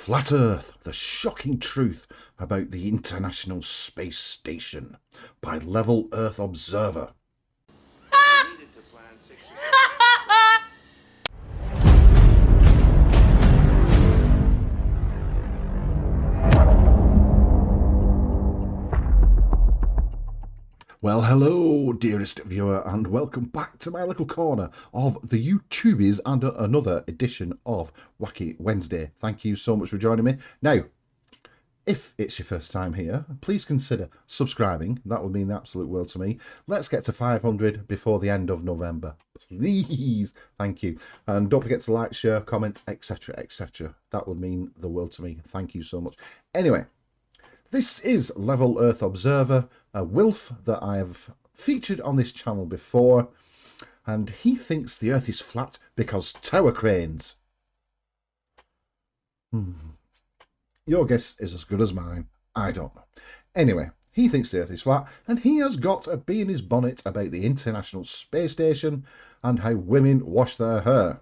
Flat Earth, the shocking truth about the International Space Station by Level Earth Observer. Well, hello, dearest viewer, and welcome back to my little corner of the YouTubies and another edition of Wacky Wednesday. Thank you so much for joining me. Now, if it's your first time here, please consider subscribing. That would mean the absolute world to me. Let's get to 500 before the end of November. Please. Thank you. And don't forget to like, share, comment, etc., etc. That would mean the world to me. Thank you so much. Anyway, this is Level Earth Observer, a Wilf that I have featured on this channel before, and he thinks the Earth is flat because tower cranes. Your guess is as good as mine. I don't know. Anyway, he thinks the Earth is flat, and he has got a bee in his bonnet about the International Space Station and how women wash their hair.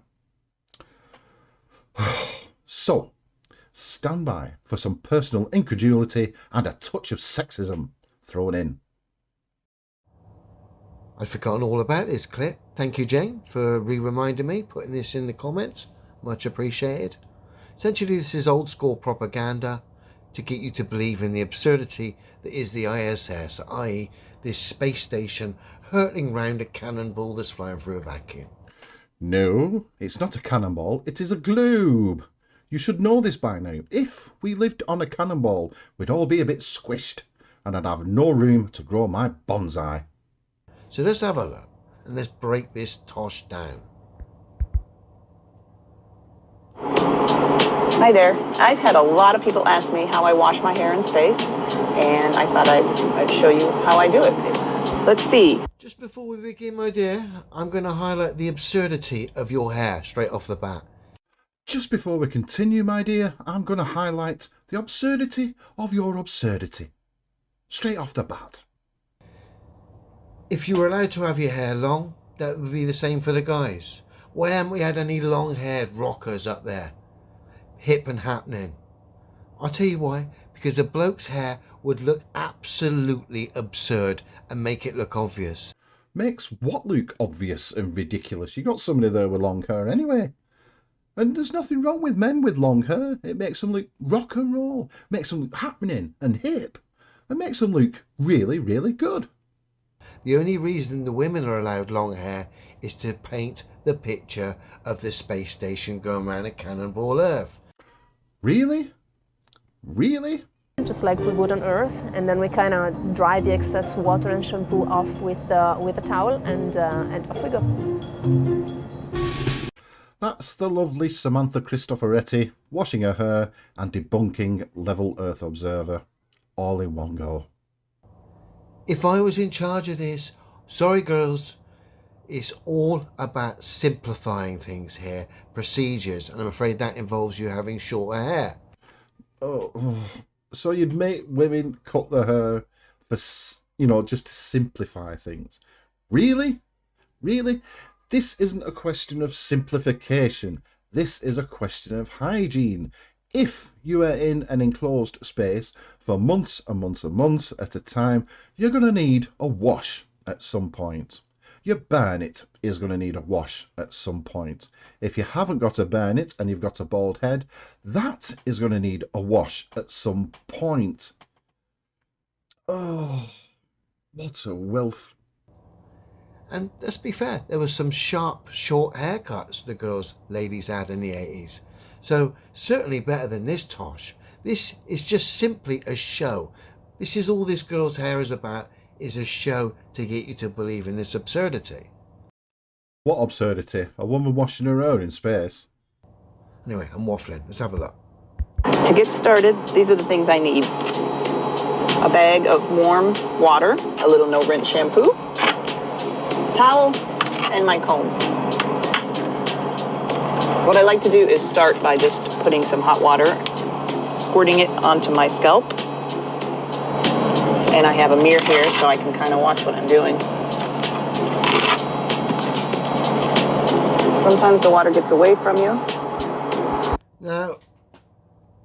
So, stand by for some personal incredulity and a touch of sexism thrown in. I'd forgotten all about this clip. Thank you, Jane, for reminding me, putting this in the comments. Much appreciated. Essentially, this is old school propaganda to get you to believe in the absurdity that is the ISS, i.e. this space station hurtling round a cannonball that's flying through a vacuum. No, it's not a cannonball, it is a globe. You should know this by now. If we lived on a cannonball, we'd all be a bit squished, and I'd have no room to grow my bonsai. So let's have a look, and let's break this tosh down. Hi there. I've had a lot of people ask me how I wash my hair in space, and I thought I'd show you how I do it. Let's see. Just before we begin, my dear, I'm going to highlight the absurdity of your hair straight off the bat. Just before we continue, my dear, I'm going to highlight the absurdity of your absurdity. Straight off the bat. If you were allowed to have your hair long, that would be the same for the guys. Why haven't we had any long-haired rockers up there? Hip and happening. I'll tell you why. Because a bloke's hair would look absolutely absurd and make it look obvious. Makes what look obvious and ridiculous? You got somebody there with long hair anyway. And there's nothing wrong with men with long hair. It makes them look rock and roll, makes them look happening and hip, and makes them look really, really good. The only reason the women are allowed long hair is to paint the picture of the space station going around a cannonball Earth. Really? Really? Just like we would on Earth, and then we kind of dry the excess water and shampoo off with a towel, and off we go. That's the lovely Samantha Cristoforetti washing her hair and debunking Level Earth Observer all in one go. If I was in charge of this, sorry girls, it's all about simplifying things here, procedures, and I'm afraid that involves you having shorter hair. Oh, so you'd make women cut their hair for, just to simplify things. Really? Really? This isn't a question of simplification. This is a question of hygiene. If you are in an enclosed space for months and months and months at a time, you're going to need a wash at some point. Your barnet is going to need a wash at some point. If you haven't got a barnet and you've got a bald head, that is going to need a wash at some point. Oh, what a wilf. And let's be fair, there were some sharp, short haircuts the ladies had in the 80s. So certainly better than this tosh. This is just simply a show. This is all this girl's hair is about, is a show to get you to believe in this absurdity. What absurdity? A woman washing her hair in space? Anyway, I'm waffling. Let's have a look. To get started, these are the things I need. A bag of warm water, a little no-rinse shampoo, towel, and my comb. What I like to do is start by just putting some hot water, squirting it onto my scalp. And I have a mirror here so I can kind of watch what I'm doing. Sometimes the water gets away from you. Now,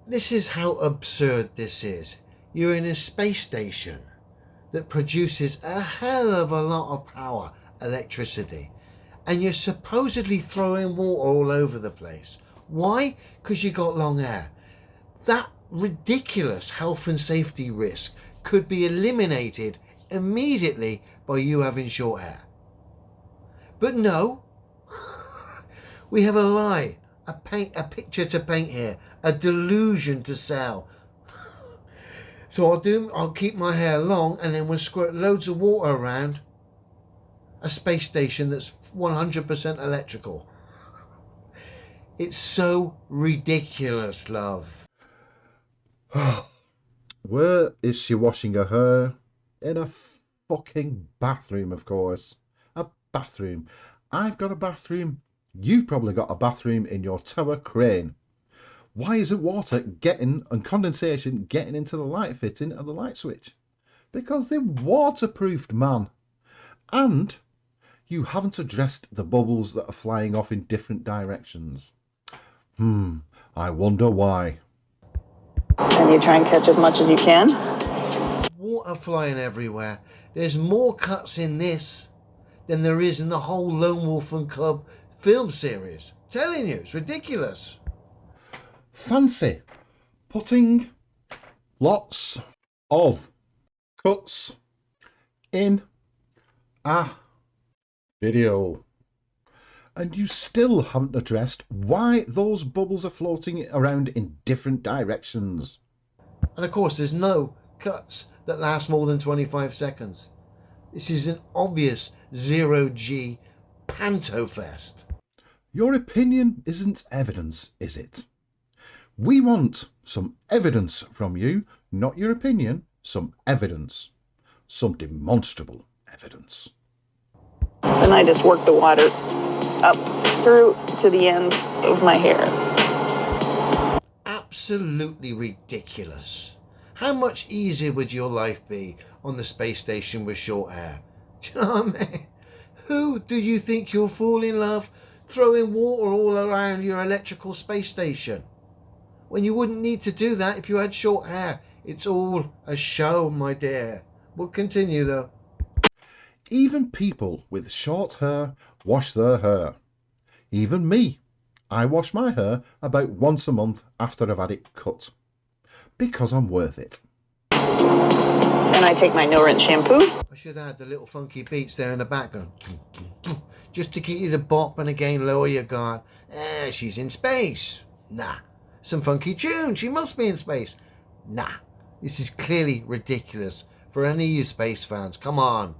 This is how absurd this is. You're in a space station that produces a hell of a lot of power, electricity, and you're supposedly throwing water all over the place. Why? Because you got long hair. That ridiculous health and safety risk could be eliminated immediately by you having short hair. But no, we have a lie, a picture to paint here, a delusion to sell. So I'll keep my hair long and then we'll squirt loads of water around a space station that's 100% electrical. It's so ridiculous, love. Where is she washing her hair? In a fucking bathroom, of course. A bathroom. I've got a bathroom. You've probably got a bathroom in your tower crane. Why isn't water getting and condensation getting into the light fitting of the light switch? Because they're waterproofed, man. And you haven't addressed the bubbles that are flying off in different directions. I wonder why. And you try and catch as much as you can. Water flying everywhere. There's more cuts in this than there is in the whole Lone Wolf and Cub film series. Telling you, it's ridiculous. Fancy putting lots of cuts in a video, and you still haven't addressed why those bubbles are floating around in different directions. And of course, there's no cuts that last more than 25 seconds. This is an obvious zero-G panto fest. Your opinion isn't evidence, is it? We want some evidence from you, not your opinion, some evidence, some demonstrable evidence. Then I just work the water up through to the ends of my hair. Absolutely ridiculous. How much easier would your life be on the space station with short hair? Do you know what I mean? Who do you think you'll fall in love throwing water all around your electrical space station? When you wouldn't need to do that if you had short hair. It's all a show, my dear. We'll continue though. Even people with short hair wash their hair. Even me. I wash my hair about once a month after I've had it cut. Because I'm worth it. Then I take my no-rinse shampoo. I should add the little funky beats there in the background. Just to keep you to bop and again lower your guard. She's in space. Nah. Some funky tune. She must be in space. Nah. This is clearly ridiculous for any of you space fans. Come on.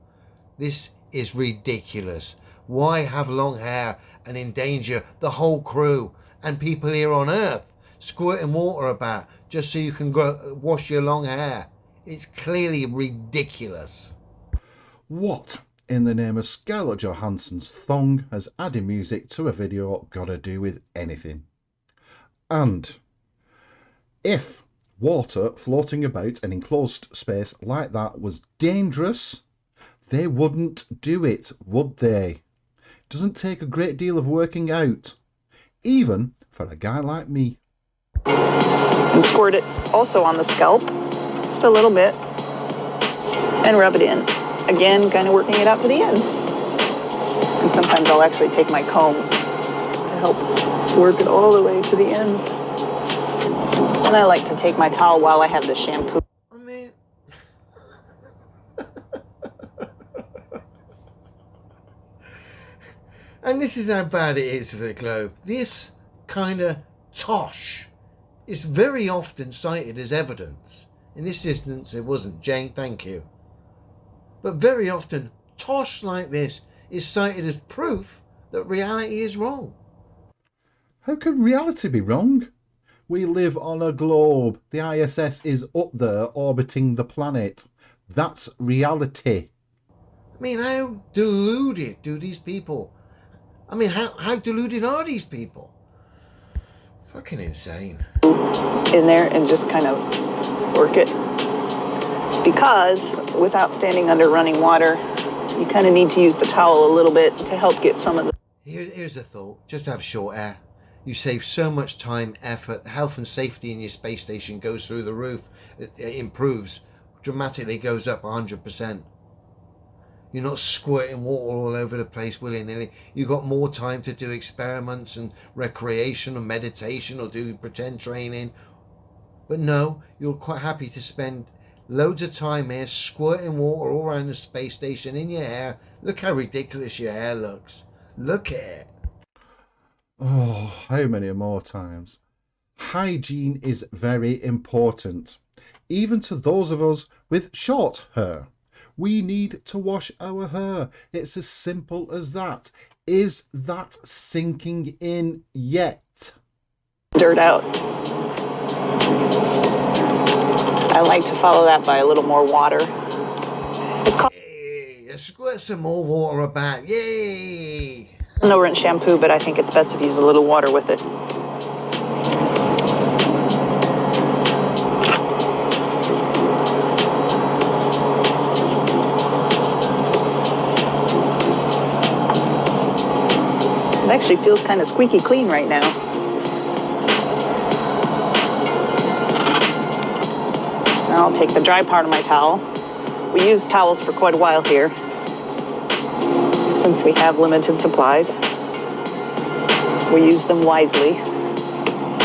This is ridiculous. Why have long hair and endanger the whole crew and people here on Earth squirting water about just so you can wash your long hair? It's clearly ridiculous. What in the name of Scarlett Johansson's thong has adding music to a video got to do with anything? And if water floating about an enclosed space like that was dangerous, they wouldn't do it, would they? Doesn't take a great deal of working out, even for a guy like me. And squirt it also on the scalp, just a little bit, and rub it in. Again, kind of working it out to the ends. And sometimes I'll actually take my comb to help work it all the way to the ends. And I like to take my towel while I have the shampoo. I mean, and this is how bad it is for the globe. This kind of tosh is very often cited as evidence. In this instance, it wasn't. Jane, thank you. But very often, tosh like this is cited as proof that reality is wrong. How can reality be wrong? We live on a globe. The ISS is up there orbiting the planet. That's reality. I mean, how deluded do these people? I mean, how deluded are these people? Fucking insane. In there and just kind of work it. Because without standing under running water, you kind of need to use the towel a little bit to help get some of the... Here's the thought. Just have short hair. You save so much time, effort, health and safety in your space station goes through the roof. It improves, dramatically goes up 100%. You're not squirting water all over the place willy-nilly. You've got more time to do experiments and recreation or meditation or do pretend training. But no, you're quite happy to spend loads of time here squirting water all around the space station in your hair. Look how ridiculous your hair looks. Look at it. Oh, how many more times? Hygiene is very important, even to those of us with short hair. We need to wash our hair. It's as simple as that. Is that sinking in yet? Dirt out. I like to follow that by a little more water. It's called Hey, squirt some more water about. Yay! no rinse shampoo, but I think it's best if you use a little water with it. It actually feels kind of squeaky clean right now. Now I'll take the dry part of my towel. We used towels for quite a while here, since we have limited supplies. We use them wisely.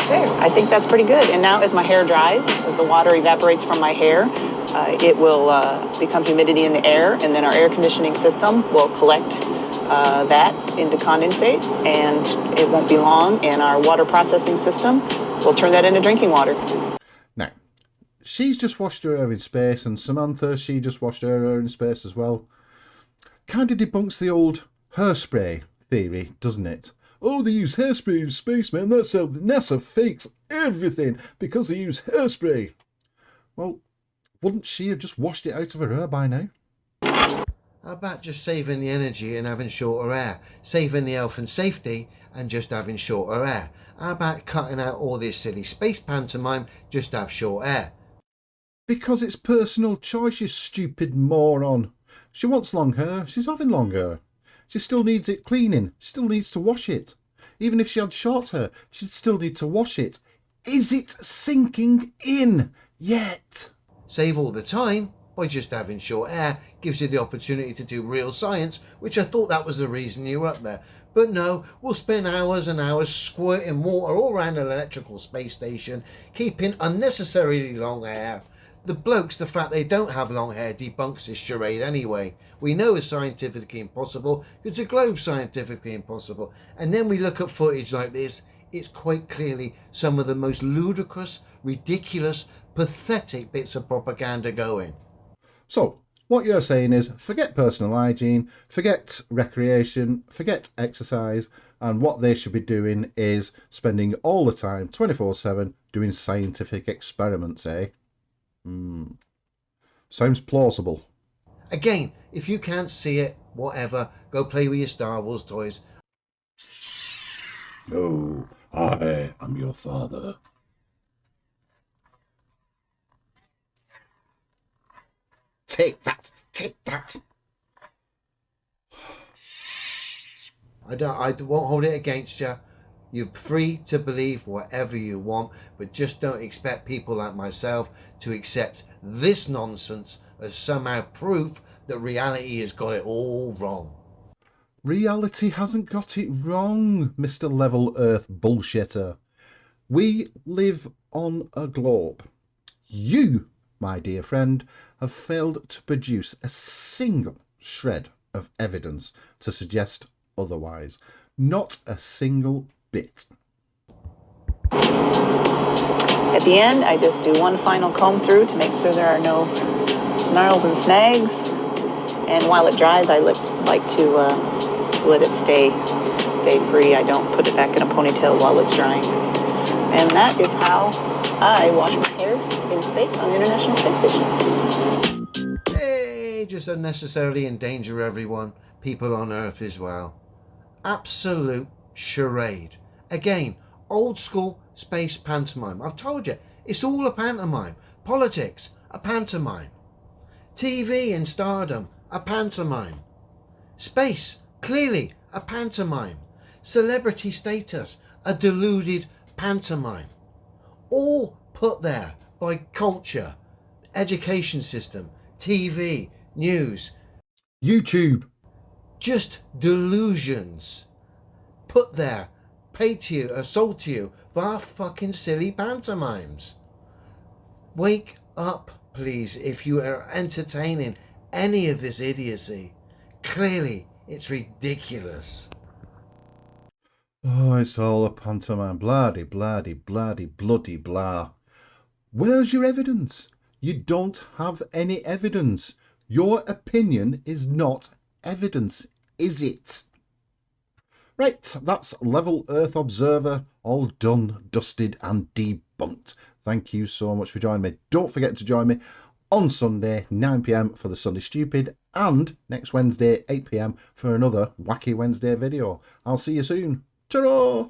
There, I think that's pretty good. And now as my hair dries, as the water evaporates from my hair, it will become humidity in the air, and then our air conditioning system will collect that into condensate, and it won't be long, and our water processing system will turn that into drinking water. Now, she's just washed her hair in space, and Samantha, she just washed her hair in space as well. Kind of debunks the old hairspray theory, doesn't it? Oh, they use hairspray in space, man. That's how NASA fakes everything because they use hairspray. Well, wouldn't she have just washed it out of her hair by now? How about just saving the energy and having shorter hair? Saving the health and safety and just having shorter hair? How about cutting out all this silly space pantomime, just have short hair? Because it's personal choice, you stupid moron. She wants long hair, she's having long hair. She still needs it cleaning, she still needs to wash it. Even if she had short hair, she'd still need to wash it. Is it sinking in yet? Save all the time by just having short hair. Gives you the opportunity to do real science, which I thought that was the reason you were up there. But no, we'll spend hours and hours squirting water all around an electrical space station, keeping unnecessarily long hair. The blokes, the fact they don't have long hair debunks this charade anyway. We know it's scientifically impossible because the globe's scientifically impossible. And then we look at footage like this, it's quite clearly some of the most ludicrous, ridiculous, pathetic bits of propaganda going. So, what you're saying is forget personal hygiene, forget recreation, forget exercise, and what they should be doing is spending all the time, 24/7, doing scientific experiments, eh? Sounds plausible. Again, if you can't see it, whatever, go play with your Star Wars toys. No, I am your father. Take that, take that. I won't hold it against you. You're free to believe whatever you want, but just don't expect people like myself to accept this nonsense as somehow proof that reality has got it all wrong. Reality hasn't got it wrong, Mr. Level Earth bullshitter. We live on a globe. You, my dear friend, have failed to produce a single shred of evidence to suggest otherwise. Not a single bit. At the end, I just do one final comb through to make sure there are no snarls and snags. And while it dries, I like to let it stay free. I don't put it back in a ponytail while it's drying. And that is how I wash my hair in space on the International Space Station. Hey, just unnecessarily endanger everyone, people on Earth as well. Absolute charade. Again, old school space pantomime. I've told you, it's all a pantomime. Politics, a pantomime. TV and stardom, a pantomime. Space, clearly a pantomime. Celebrity status, a deluded pantomime, all put there by culture, education system, TV, news, YouTube. just delusions put there, paid to you, or sold to you via fucking silly pantomimes. Wake up, please, if you are entertaining any of this idiocy. Clearly, it's ridiculous. Oh, it's all a pantomime. Bloody, bloody, bloody, bloody, blah. Where's your evidence? You don't have any evidence. Your opinion is not evidence, is it? Right, that's Level Earth Observer, all done, dusted and debunked. Thank you so much for joining me. Don't forget to join me on Sunday, 9 p.m. for the Sunday Stupid, and next Wednesday, 8 p.m. for another Wacky Wednesday video. I'll see you soon. Ta-ra!